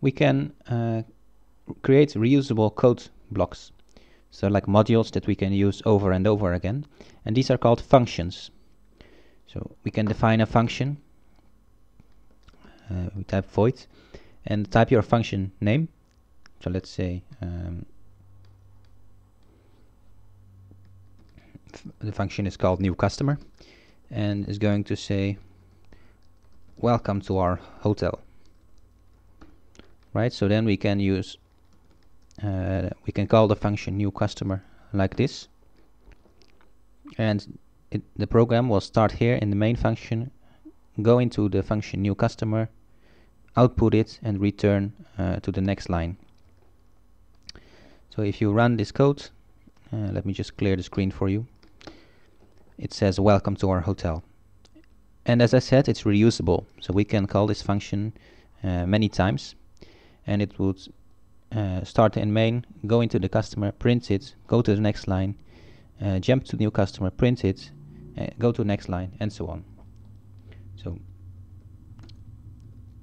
we can create reusable code blocks. So like modules that we can use over and over again. And these are called functions. So we can define a function. We type void and type your function name. So let's say the function is called new customer and is going to say welcome to our hotel. Right, so then we can use we can call the function new customer like this, and the program will start here in the main function, go into the function new customer, output it, and return to the next line. So if you run this code, let me just clear the screen for you. It says welcome to our hotel, and as I said, it's reusable, so we can call this function many times, and it would start in main, go into the customer, print it, go to the next line, jump to new customer, print it, go to the next line, and so on. So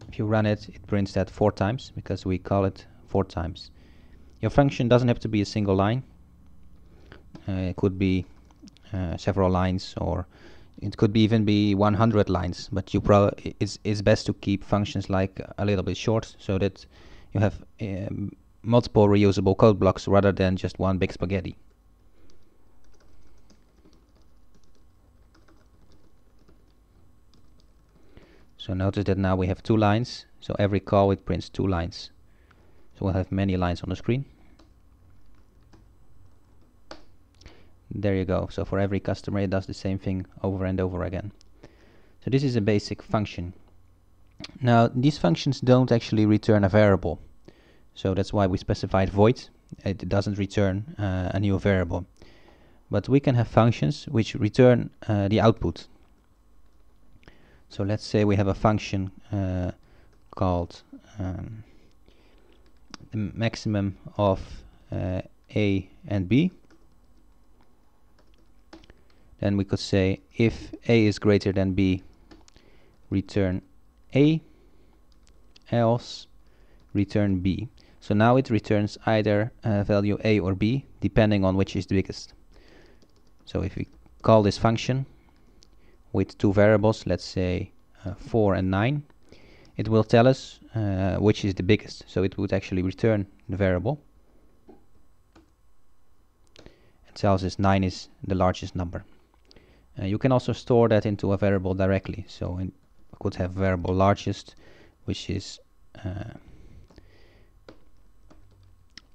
if you run it, it prints that 4 times because we call it 4 times. Your function doesn't have to be a single line. It could be several lines, or it could even be 100 lines, but it's best to keep functions like a little bit short so that you have multiple reusable code blocks rather than just one big spaghetti. So notice that now we have 2 lines, so every call it prints 2 lines. So we'll have many lines on the screen. There you go. So for every customer it does the same thing over and over again. So this is a basic function. Now these functions don't actually return a variable. So that's why we specified void. It doesn't return a new variable. But we can have functions which return the output. So let's say we have a function called the maximum of A and B. Then we could say if A is greater than B, return A, else return B. So now it returns either value A or B, depending on which is the biggest. So if we call this function with 2 variables, let's say 4 and 9, it will tell us which is the biggest. So it would actually return the variable. It tells us 9 is the largest number. You can also store that into a variable directly. So we could have variable largest, which is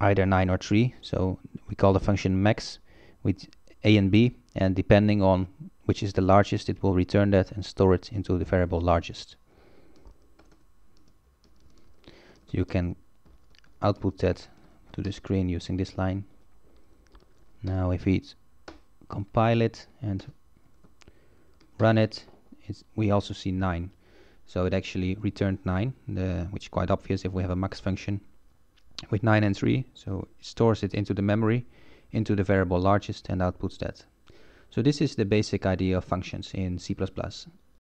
either 9 or 3. So we call the function max with A and B, and depending on which is the largest, it will return that and store it into the variable largest. So you can output that to the screen using this line. Now if we compile it and run it, we also see 9. So it actually returned 9, which is quite obvious if we have a max function with 9 and 3. So it stores it into the memory, into the variable largest, and outputs that. So this is the basic idea of functions in C++.